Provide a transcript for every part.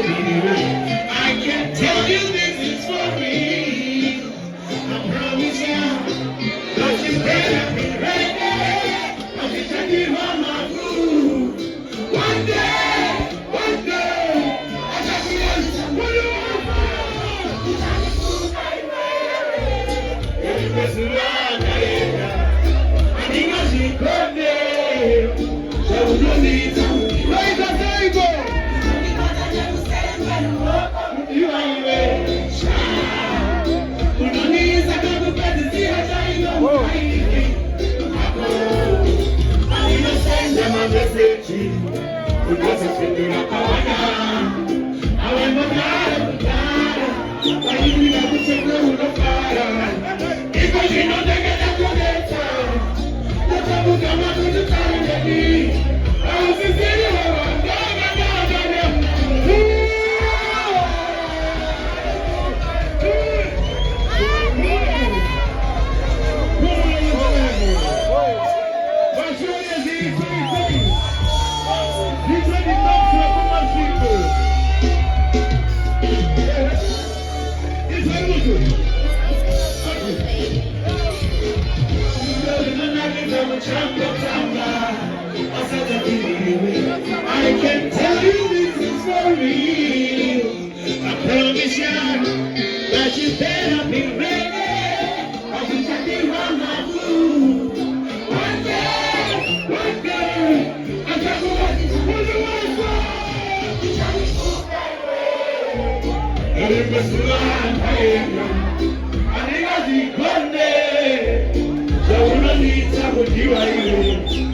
I can tell you this is for me. I promise you, that you better be ready. I'll be taking on my food. One day, I got to answer. What do you I can tell you this is for real. I promise you that you better be ready. I'll be taking on my food. One day, I got to what you want for. And if it's blind, I think I see one day. So we don't need to with you, I will.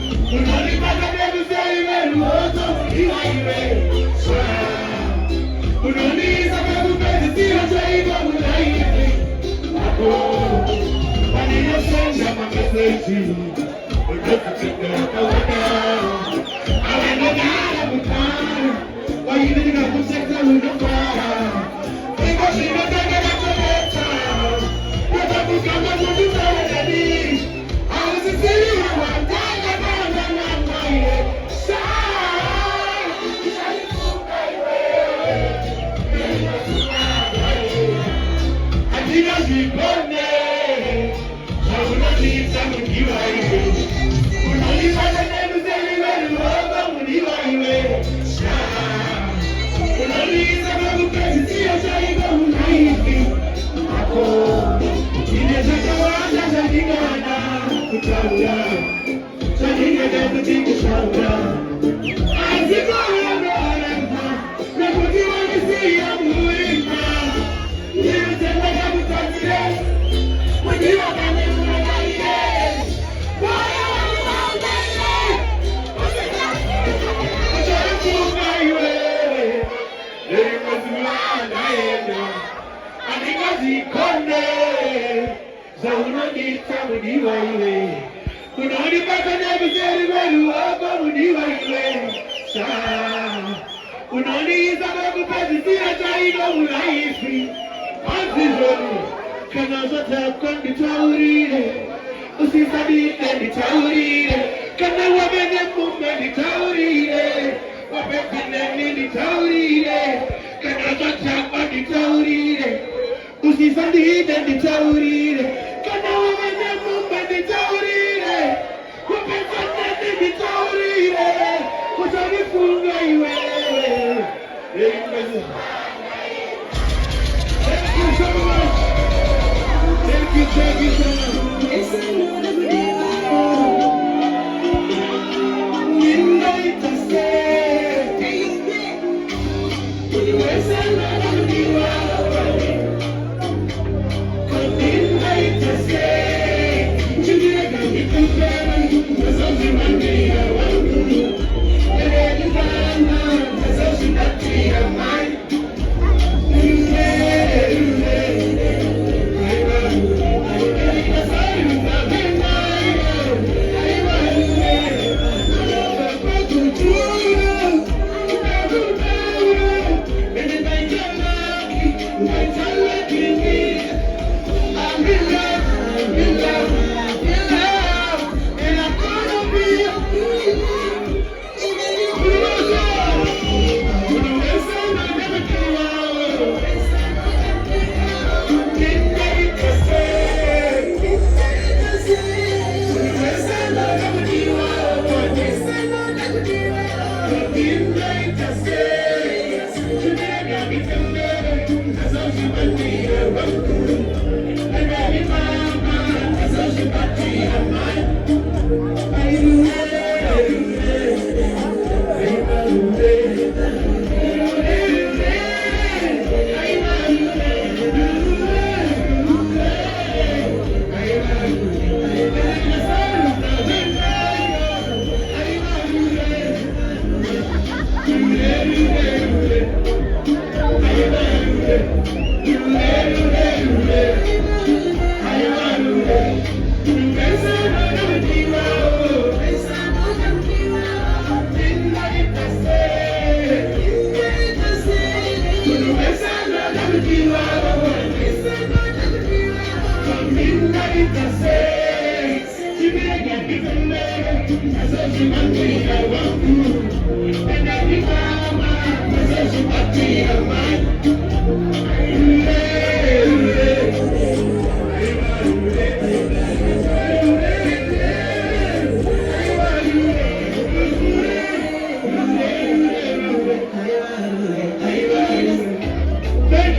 Thank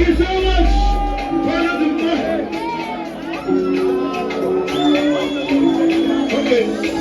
you so much. Okay.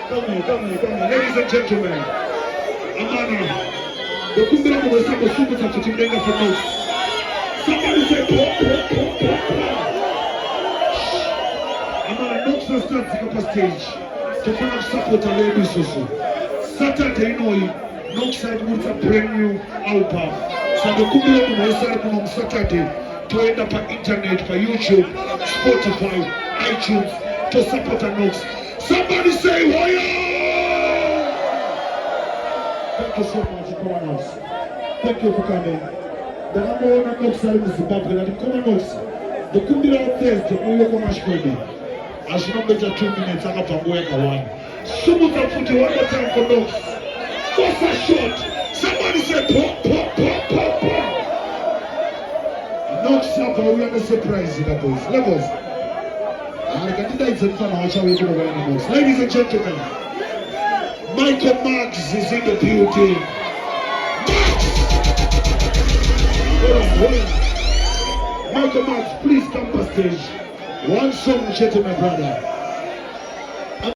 Ladies and gentlemen, Amana, the Kumbira will sing a super touch to Jenga for me. Somebody say, Amana, not so stand up on stage to find support and ladies also. Saturday, Nokuside ukuthi a brand new album. So ndikumbira kuno esara kuno on Saturday toenda pa internet, pa YouTube, Spotify, iTunes to support a Nox. Somebody say Hoya! Thank you so much, Common Nox. Thank you for coming. The number one Nox in Zimbabwe, the Common Nox. The Kumbira Thursday, only Common Shkodi. As you know, better 2 minutes, I got to work one. Sumuta put you one more time for Nox. What's a shot? Somebody say pop, pop, pop, pop, pop. Nox up, we are a surprise, boys. Levels. Ladies and gentlemen, Michael Marks is in the building. Hold on. Michael Marks, please come backstage. One song, my brother.